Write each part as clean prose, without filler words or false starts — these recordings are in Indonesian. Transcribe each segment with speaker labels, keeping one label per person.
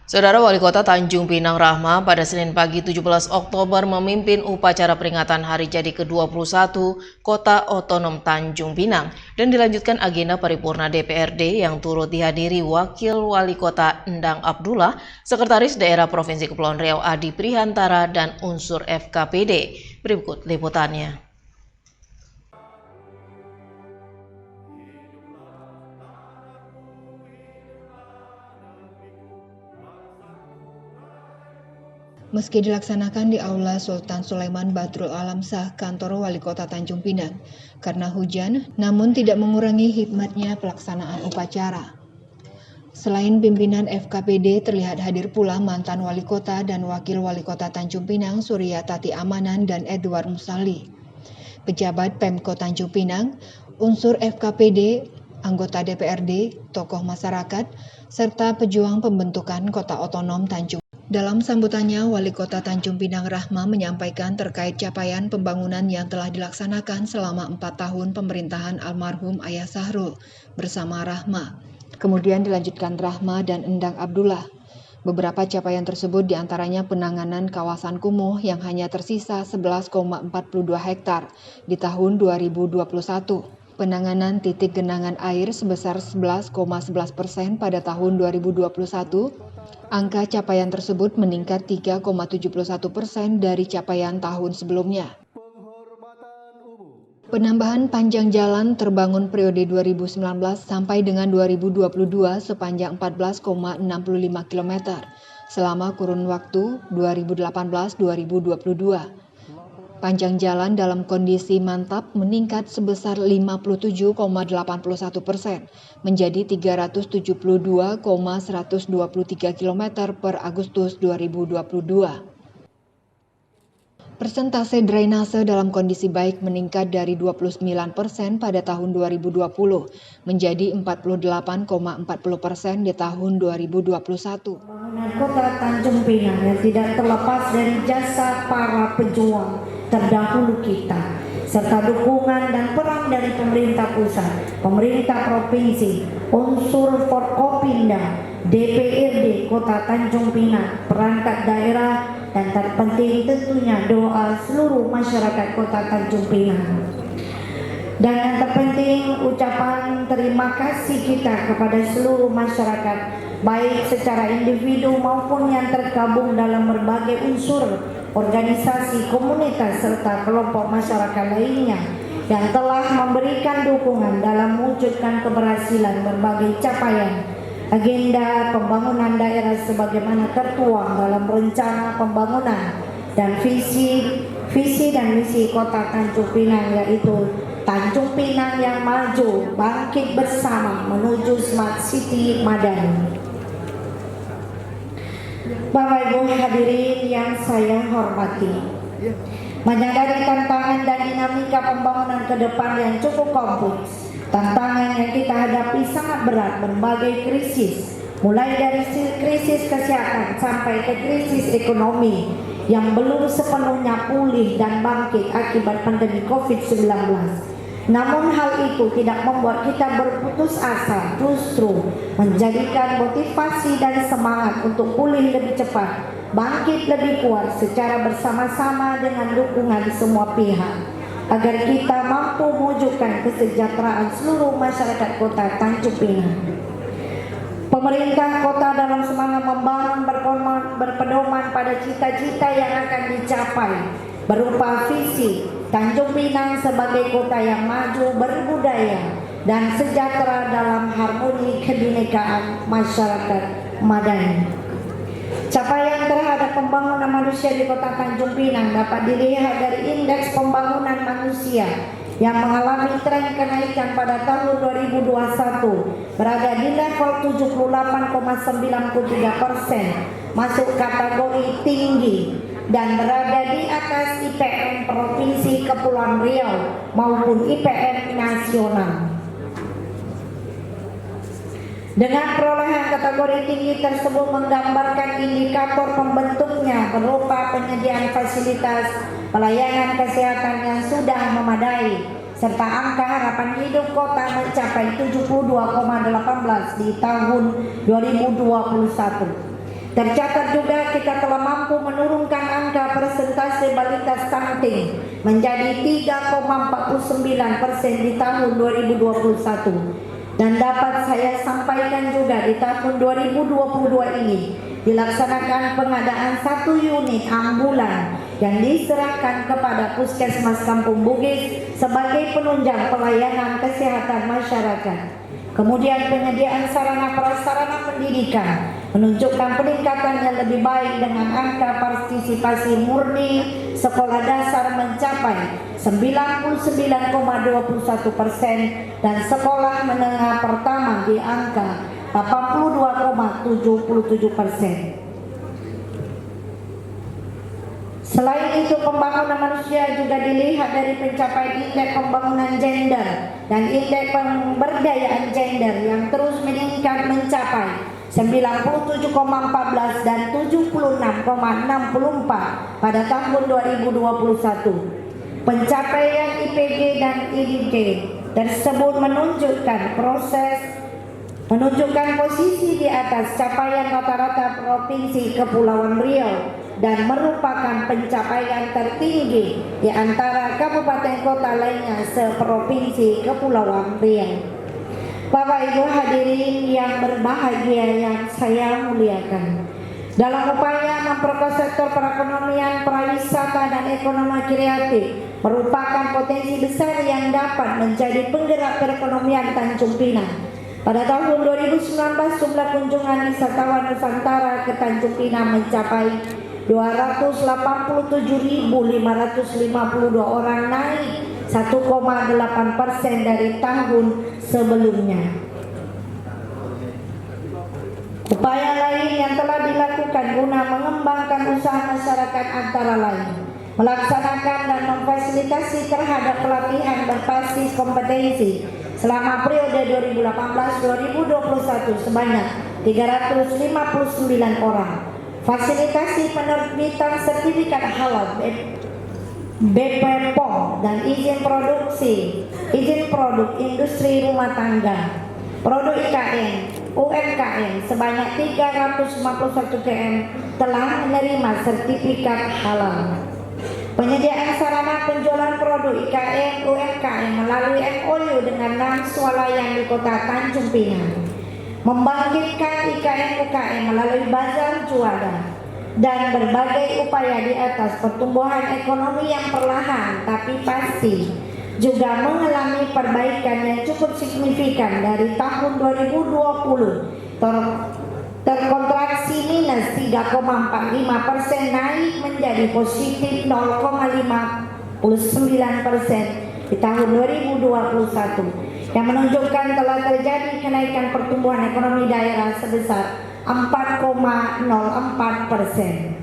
Speaker 1: Saudara Wali Kota Tanjung Pinang Rahma pada Senin pagi 17 Oktober memimpin upacara peringatan Hari Jadi ke-21 Kota Otonom Tanjung Pinang dan dilanjutkan agenda paripurna DPRD yang turut dihadiri Wakil Wali Kota Endang Abdullah, Sekretaris Daerah Provinsi Kepulauan Riau Adi Prihantara dan unsur FKPD. Berikut liputannya.
Speaker 2: Meski dilaksanakan di Aula Sultan Sulaiman Badrul Alam Shah Kantor Wali Kota Tanjung Pinang, karena hujan, namun tidak mengurangi hikmatnya pelaksanaan upacara. Selain pimpinan FKPD, terlihat hadir pula mantan Wali Kota dan Wakil Wali Kota Tanjung Pinang Surya Tati Amanan dan Edward Musali. Pejabat Pemko Tanjung Pinang, unsur FKPD, anggota DPRD, tokoh masyarakat, serta pejuang pembentukan Kota Otonom Tanjung. Dalam sambutannya, Wali Kota Tanjung Pinang Rahma menyampaikan terkait capaian pembangunan yang telah dilaksanakan selama 4 tahun pemerintahan almarhum Ayah Sahrul bersama Rahma. Kemudian dilanjutkan Rahma dan Endang Abdullah. Beberapa capaian tersebut diantaranya penanganan kawasan kumuh yang hanya tersisa 11,42 hektar di tahun 2021. Penanganan titik genangan air sebesar 11,11% pada tahun 2021. Angka capaian tersebut meningkat 3,71% dari capaian tahun sebelumnya. Penambahan panjang jalan terbangun periode 2019 sampai dengan 2022 sepanjang 14,65 km selama kurun waktu 2018-2022. Panjang jalan dalam kondisi mantap meningkat sebesar 57,81% menjadi 372,123 km per Agustus 2022. Persentase drainase dalam kondisi baik meningkat dari 29% pada tahun 2020 menjadi 48,40% di tahun 2021.
Speaker 3: Pembangunan Kota Tanjung Pinang yang tidak terlepas dari jasa para pejuang terdahulu kita, serta dukungan dan peran dari pemerintah pusat, pemerintah provinsi, unsur Forkopimda, DPRD Kota Tanjung Pinang, perangkat daerah, dan terpenting tentunya doa seluruh masyarakat Kota Tanjung Pinang. Dan yang terpenting ucapan terima kasih kita kepada seluruh masyarakat, baik secara individu maupun yang tergabung dalam berbagai unsur organisasi, komunitas, serta kelompok masyarakat lainnya yang telah memberikan dukungan dalam mewujudkan keberhasilan berbagai capaian agenda pembangunan daerah sebagaimana tertuang dalam rencana pembangunan dan visi dan misi Kota Tanjung Pinang, yaitu Tanjung Pinang yang maju, bangkit bersama menuju Smart City Madani. Bapak Ibu hadirin yang saya hormati, menyadari tantangan dan dinamika pembangunan ke depan yang cukup kompleks, tantangan yang kita hadapi sangat berat, berbagai krisis, mulai dari krisis kesehatan sampai ke krisis ekonomi yang belum sepenuhnya pulih dan bangkit akibat pandemi COVID-19. Namun hal itu tidak membuat kita berputus asa, justru menjadikan motivasi dan semangat untuk pulih lebih cepat, bangkit lebih kuat secara bersama-sama dengan dukungan semua pihak, agar kita mampu mewujudkan kesejahteraan seluruh masyarakat Kota Tanjung Pinang. Pemerintah kota dalam semangat membangun berpedoman pada cita-cita yang akan dicapai berupa visi Tanjung Pinang sebagai kota yang maju, berbudaya, dan sejahtera dalam harmoni kebinekaan masyarakat madani. Capaian terhadap pembangunan manusia di Kota Tanjung Pinang dapat dilihat dari indeks pembangunan manusia yang mengalami tren kenaikan pada tahun 2021 berada di level 78,93%, masuk kategori tinggi dan berada di atas IPM Provinsi Kepulauan Riau maupun IPM nasional. Dengan perolehan kategori tinggi tersebut menggambarkan indikator pembentuknya berupa penyediaan fasilitas pelayanan kesehatan yang sudah memadai, serta angka harapan hidup kota mencapai 72,18 di tahun 2021. Tercatat juga kita telah mampu menurunkan angka persentase balita stunting menjadi 3,49% di tahun 2021. Dan dapat saya sampaikan juga di tahun 2022 ini dilaksanakan pengadaan 1 unit ambulan yang diserahkan kepada Puskesmas Kampung Bugis sebagai penunjang pelayanan kesehatan masyarakat. Kemudian penyediaan sarana prasarana pendidikan menunjukkan peningkatan yang lebih baik dengan angka partisipasi murni sekolah dasar mencapai 99,21% dan sekolah menengah pertama di angka 82,77%. Selain itu, pembangunan manusia juga dilihat dari pencapaian indeks pembangunan gender dan indeks pemberdayaan gender yang terus meningkat mencapai 97,14 dan 76,64 pada tahun 2021. Pencapaian IPG dan IDG tersebut menunjukkan posisi di atas capaian rata-rata Provinsi Kepulauan Riau dan merupakan pencapaian tertinggi di antara kabupaten kota lainnya seprovinsi Kepulauan Riau. Bapak Ibu hadirin yang berbahagia yang saya muliakan, dalam upaya memperkuat sektor perekonomian, pariwisata dan ekonomi kreatif merupakan potensi besar yang dapat menjadi penggerak perekonomian Tanjung Pinang. Pada tahun 2019 jumlah kunjungan wisatawan Nusantara ke Tanjung Pinang mencapai 287.552 orang, naik 1,8% dari tahun sebelumnya. Upaya lain yang telah dilakukan guna mengembangkan usaha masyarakat antara lain melaksanakan dan memfasilitasi terhadap pelatihan berbasis kompetensi selama periode 2018-2021 sebanyak 359 orang. Fasilitasi penerbitan sertifikat halal BPOM dan izin produk industri rumah tangga, produk IKN, UMKM sebanyak 351 km telah menerima sertifikat halal. Penyediaan sarana penjualan produk IKN UMKM melalui MOU dengan 6 swalayan di kota Tanjung Pinang. Membangkitkan IKN UKM melalui bazar jualan dan berbagai upaya di atas pertumbuhan ekonomi yang perlahan tapi pasti juga mengalami perbaikan yang cukup signifikan dari tahun 2020 terkontraksi minus 3,45% naik menjadi positif 0,59% di tahun 2021 yang menunjukkan telah terjadi kenaikan pertumbuhan ekonomi daerah sebesar 4,04%.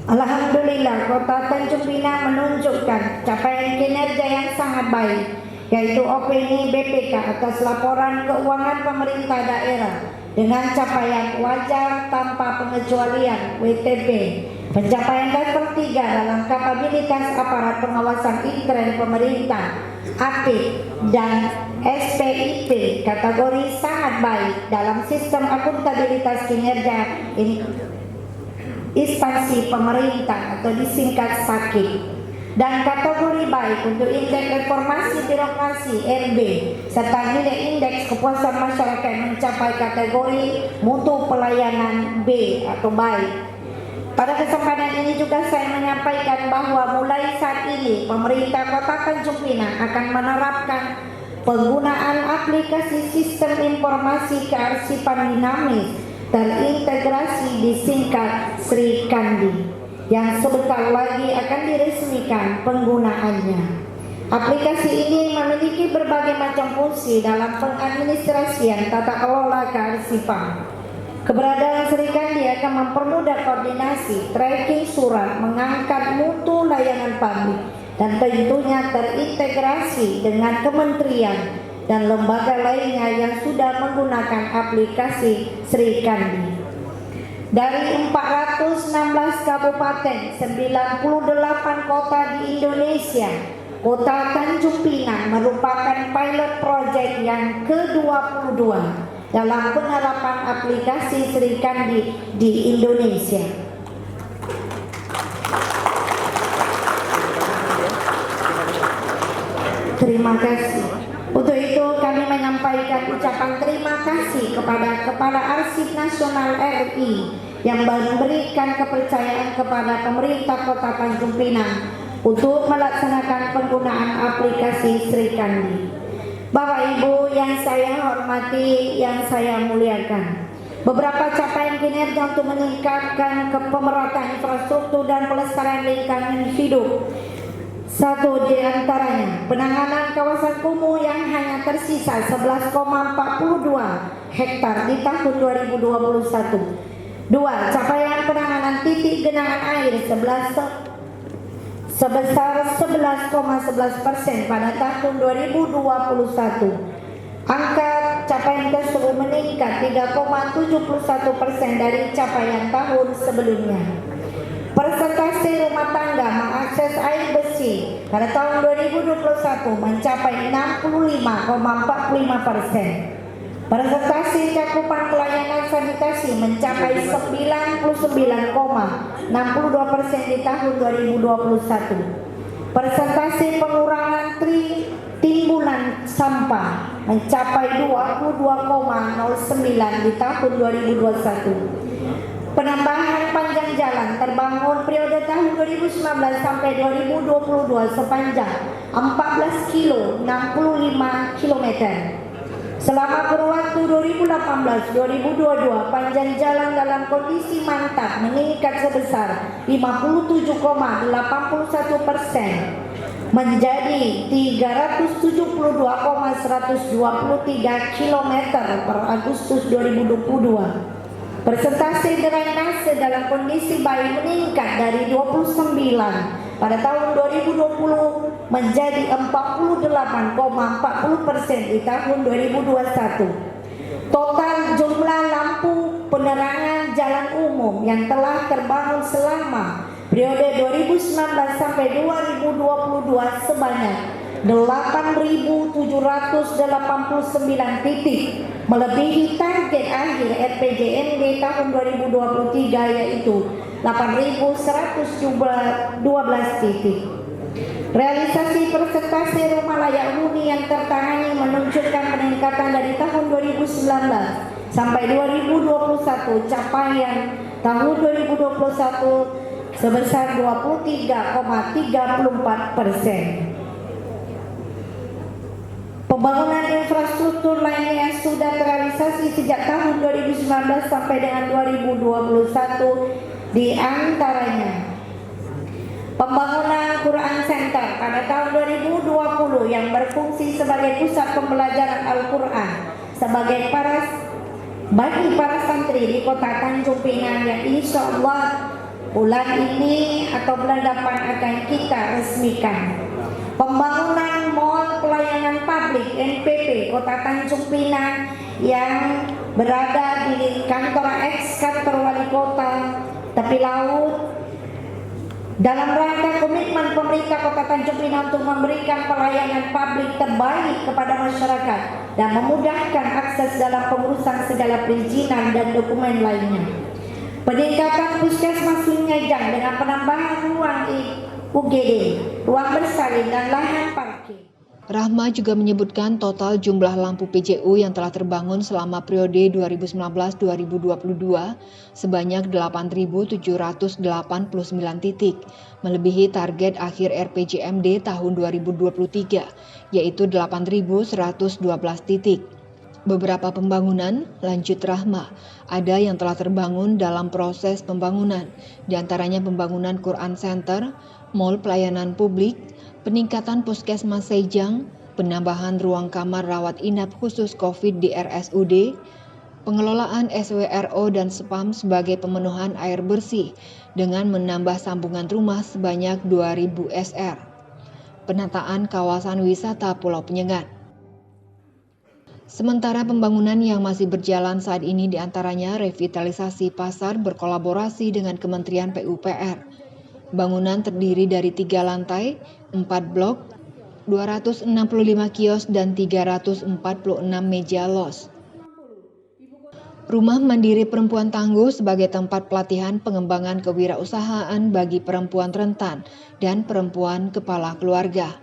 Speaker 3: Alhamdulillah, Kota Tanjung Pinang menunjukkan capaian kinerja yang sangat baik, yaitu opini BPK atas laporan keuangan pemerintah daerah dengan capaian wajar tanpa pengecualian WTP, pencapaian level 3 dalam kapabilitas aparat pengawasan intern pemerintah APIK dan SPIP kategori sangat baik dalam sistem akuntabilitas kinerja instansi pemerintah atau disingkat SAKIP, dan kategori baik untuk indeks reformasi birokrasi RB serta nilai indeks kepuasan masyarakat mencapai kategori mutu pelayanan B atau baik. Pada kesempatan ini juga saya menyampaikan bahwa mulai saat ini pemerintah Kota Tanjung Pinang akan menerapkan penggunaan aplikasi sistem informasi kearsipan dinamis terintegrasi disingkat Sri Kandi yang sebentar lagi akan diresmikan penggunaannya. Aplikasi ini memiliki berbagai macam fungsi dalam pengadministrasian tata kelola kearsipan. Keberadaan Sri Kandi akan mempermudah koordinasi, tracking surat, mengangkat mutu layanan publik, dan tentunya terintegrasi dengan kementerian dan lembaga lainnya yang sudah menggunakan aplikasi Sri Kandi. Dari 416 kabupaten, 98 kota di Indonesia, Kota Tanjung Pinang merupakan pilot project yang ke-22 dalam penerapan aplikasi Sri Kandi di Indonesia. Terima kasih. Untuk itu kami menyampaikan ucapan terima kasih kepada Kepala Arsip Nasional RI yang memberikan kepercayaan kepada pemerintah Kota Tanjung Pinang untuk melaksanakan penggunaan aplikasi Sri Kandi. Bapak Ibu yang saya hormati, yang saya muliakan, beberapa capaian kinerja untuk meningkatkan pemerataan infrastruktur dan pelestarian lingkungan hidup. Satu di antaranya penanganan kawasan kumuh yang hanya tersisa 11,42 hektar di tahun 2021. Dua, capaian penanganan titik genangan air sebesar 11,11% pada tahun 2021. Angka capaian tersebut meningkat 3,71% dari capaian tahun sebelumnya. Persentase rumah tangga mengakses air bersih pada tahun 2021 mencapai 65,45%. Persentase cakupan pelayanan sanitasi mencapai 99,62% di tahun 2021. Persentase pengurangan timbunan sampah mencapai 22,09 di tahun 2021. Penambahan panjang jalan terbangun periode tahun 2019 sampai 2022 sepanjang 14 kilo 65 km. Selama kurun waktu 2018-2022 panjang jalan dalam kondisi mantap meningkat sebesar 57,81% menjadi 372,123 km per Agustus 2022. Persentase drainase dalam kondisi baik meningkat dari 29 pada tahun 2020 menjadi 48,40% di tahun 2021. Total jumlah lampu penerangan jalan umum yang telah terbangun selama periode 2019 sampai 2022 sebanyak 8.789 titik, melebihi target akhir RPJMD tahun 2023 yaitu 8.112 titik. Realisasi persentase rumah layak huni yang tertangani menunjukkan peningkatan dari tahun 2019 sampai 2021. Capaian tahun 2021 sebesar 23,34%. Pembangunan infrastruktur lainnya yang sudah terrealisasi sejak tahun 2019 sampai dengan 2021 di antaranya pembangunan Quran Center pada tahun 2020 yang berfungsi sebagai pusat pembelajaran Al-Quran bagi para santri di Kota Tanjung Pinang yang insya Allah bulan ini atau bulan depan akan kita resmikan. Pembangunan Mall Pelayanan Publik NPP Kota Tanjung Pinang yang berada di kantor Wali Kota Tepi Laut dalam rangka komitmen pemerintah Kota Tanjung Pinang untuk memberikan pelayanan publik terbaik kepada masyarakat dan memudahkan akses dalam pengurusan segala perizinan dan dokumen lainnya. Peningkatan puskesmas Sungai-Jang dengan penambahan ruang UGD, ruang bersalin dan lahan parkir.
Speaker 2: Rahma juga menyebutkan total jumlah lampu PJU yang telah terbangun selama periode 2019-2022 sebanyak 8.789 titik, melebihi target akhir RPJMD tahun 2023, yaitu 8.112 titik. Beberapa pembangunan, lanjut Rahma, ada yang telah terbangun dalam proses pembangunan, diantaranya pembangunan Quran Center, Mall Pelayanan Publik, peningkatan Puskesmas Sejang, penambahan ruang kamar rawat inap khusus COVID di RSUD, pengelolaan SWRO dan SPAM sebagai pemenuhan air bersih dengan menambah sambungan rumah sebanyak 2.000 SR, penataan kawasan wisata Pulau Penyengat. Sementara pembangunan yang masih berjalan saat ini diantaranya revitalisasi pasar berkolaborasi dengan Kementerian PUPR. Bangunan terdiri dari 3 lantai, 4 blok, 265 kios dan 346 meja los. Rumah Mandiri Perempuan Tangguh sebagai tempat pelatihan pengembangan kewirausahaan bagi perempuan rentan dan perempuan kepala keluarga.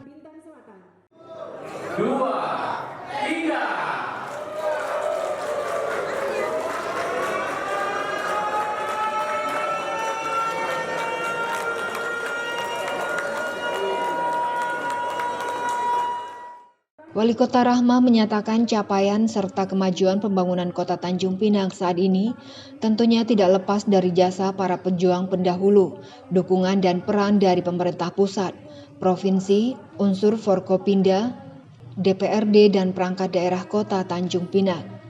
Speaker 4: 2, 3.
Speaker 2: Wali Kota Rahma menyatakan capaian serta kemajuan pembangunan Kota Tanjung Pinang saat ini tentunya tidak lepas dari jasa para pejuang pendahulu, dukungan dan peran dari pemerintah pusat, provinsi, unsur Forkopimda, DPRD dan perangkat daerah Kota Tanjung Pinang.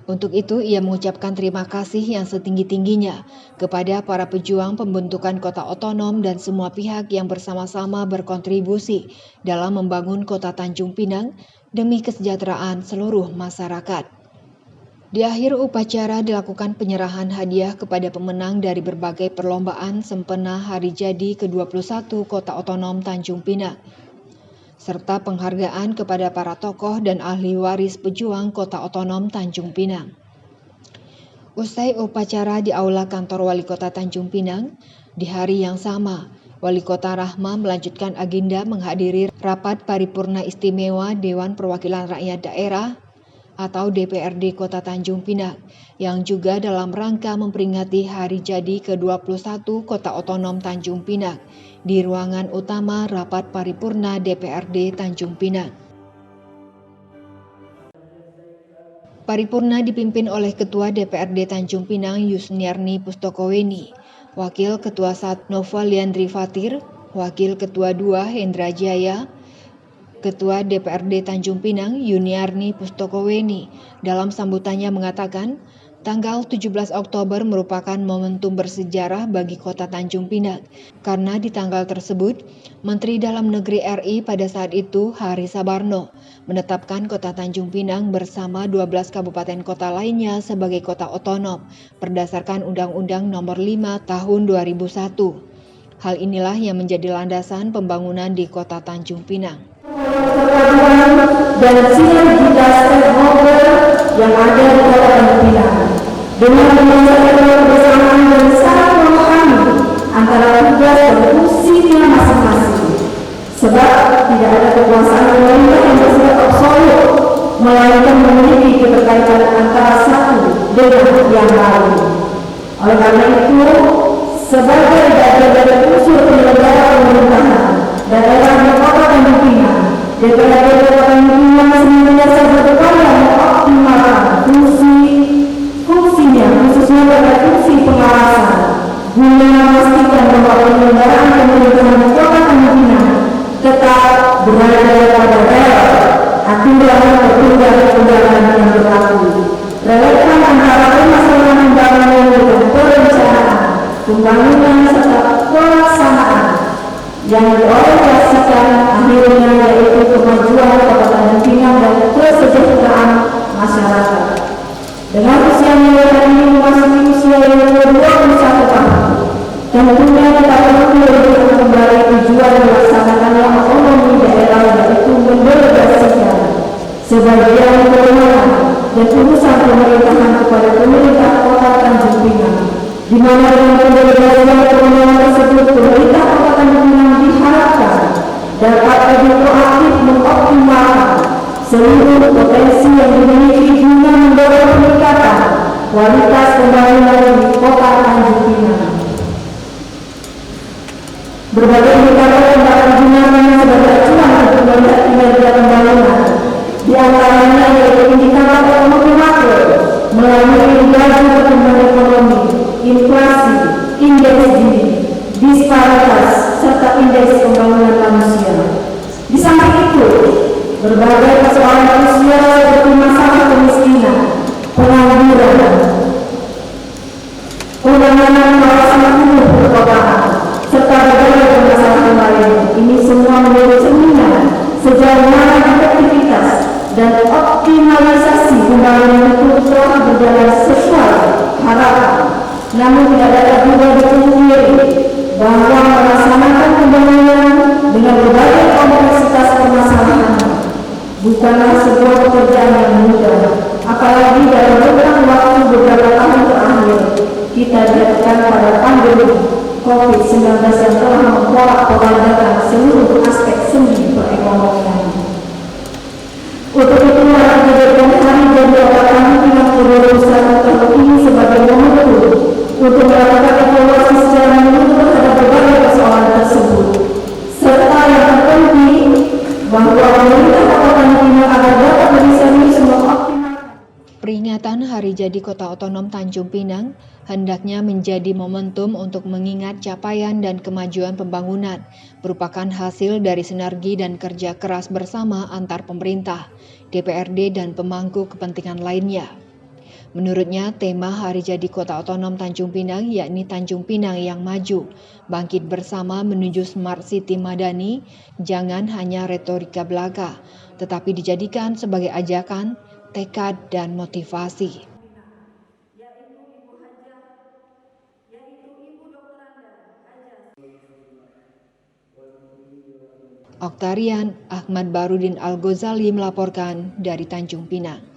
Speaker 2: Untuk itu, ia mengucapkan terima kasih yang setinggi-tingginya kepada para pejuang pembentukan kota otonom dan semua pihak yang bersama-sama berkontribusi dalam membangun Kota Tanjung Pinang demi kesejahteraan seluruh masyarakat. Di akhir upacara dilakukan penyerahan hadiah kepada pemenang dari berbagai perlombaan sempena Hari Jadi ke-21 Kota Otonom Tanjung Pinang, serta penghargaan kepada para tokoh dan ahli waris pejuang Kota Otonom Tanjung Pinang. Usai upacara di Aula Kantor Wali Kota Tanjung Pinang, di hari yang sama, Wali Kota Rahma melanjutkan agenda menghadiri Rapat Paripurna Istimewa Dewan Perwakilan Rakyat Daerah atau DPRD Kota Tanjung Pinang, yang juga dalam rangka memperingati Hari Jadi ke-21 Kota Otonom Tanjung Pinang di ruangan utama Rapat Paripurna DPRD Tanjung Pinang. Paripurna dipimpin oleh Ketua DPRD Tanjung Pinang Yusniarni Pustokoweni, Wakil Ketua 1 Nova Liandri Fatir, Wakil Ketua 2 Hendra Jaya, Ketua DPRD Tanjung Pinang Yuniarni Pustokoweni dalam sambutannya mengatakan, tanggal 17 Oktober merupakan momentum bersejarah bagi Kota Tanjung Pinang, karena di tanggal tersebut, Menteri Dalam Negeri RI pada saat itu, Hari Sabarno, menetapkan Kota Tanjung Pinang bersama 12 kabupaten kota lainnya sebagai kota otonom, berdasarkan Undang-Undang Nomor 5 Tahun 2001. Hal inilah yang menjadi landasan pembangunan di Kota Tanjung Pinang.
Speaker 3: Dan sinergitas stakeholder yang ada di Kota Tanjung Pinang dengan menjaga kebersamaan dan saling memahami antara tugas dan fungsinya masing-masing, sebab tidak ada kekuasaan pemerintah yang bersifat absolut, melainkan memiliki keterkaitan antara satu dengan yang lain. Oleh karena itu, sebagai bagian dari unsur penyelenggara pemerintahan daerah di Kota Tanjung Pinang, DPRD Kota Tanjung Pinang senantiasa berupaya mengoptimalkan fungsinya, khususnya pada fungsi pengawasan, guna memastikan bahwa penyelenggaraan pemerintahan di Kota Tanjung Pinang tetap berada pada rel aturan perundang-undangan yang berlaku, relevan antara permasalahan pembangunan dengan perencanaan, pembangunan serta pelaksanaan yang diorientasikan akhirnya yaitu kemajuan Kota Tanjung Pinang dan kesejahteraan masyarakat. Dengan usia militer ini memasuki usia yang ke-21 tahun, tentunya kita perlu melihat kembali tujuan dilaksanakannya otonomi daerah, yaitu mendelegasikan sebagian kewenangan dan urusan pemerintahan kepada pemerintah Kota Tanjung Pinang, di mana dengan pendelegasian kewenangan tersebut pemerintah Kota Tanjung Pinang diharapkan dapat lebih proaktif mengoptimalkan seluruh potensi yang dimiliki guna mendorong peningkatan kualitas pembangunan di Kota Tanjung Pinang. Berbagai indikator yang dapat digunakan sebagai acuan untuk melihat kinerja pembangunan, di antaranya yaitu indikator ekonomi makro melalui laju pertumbuhan ekonomi, inflasi, indeks Gini, disparitas, serta indeks pembangunan manusia. Di samping itu, berbagai persoalan manusia seperti masalah kemiskinan, pengangguran, penanganan kawasan kumuh perkotaan, serta berbagai permasalahan lain. Ini semua menjadi cerminan sejauh mana efektivitas dan
Speaker 5: dan optimalisasi pembangunan itu telah berjalan sesuai harapan. Namun tidak dapat juga dipungkiri bahwa melaksanakan pembangunan dengan berbagai kompleksitas permasalahan bukanlah sebuah pekerjaan yang mudah, apalagi dalam rentang waktu beberapa tahun terakhir kita dihadapkan pada pandemi COVID-19 yang telah memporak-porandakan seluruh aspek seni perekonomian. Untuk itu, mari dijadikan hari jadi kami dengan ke-21 tahun ini sebagai momentum untuk melakukan evaluasi secara menyeluruh terhadap berbagai persoalan tersebut, serta yang terpenting bahwa pemerintah Kota Tanjung Pinang agar dapat lebih serius mengoptimalkan.
Speaker 2: Peringatan Hari Jadi Kota Otonom Tanjung Pinang hendaknya menjadi momentum untuk mengingat capaian dan kemajuan pembangunan, merupakan hasil dari sinergi dan kerja keras bersama antar pemerintah, DPRD dan pemangku kepentingan lainnya. Menurutnya, tema Hari Jadi Kota Otonom Tanjung Pinang yakni Tanjung Pinang yang maju, bangkit bersama menuju Smart City Madani, jangan hanya retorika belaka, tetapi dijadikan sebagai ajakan, tekad, dan motivasi. Oktarian Ahmad Barudin Al-Ghazali melaporkan dari Tanjung Pinang.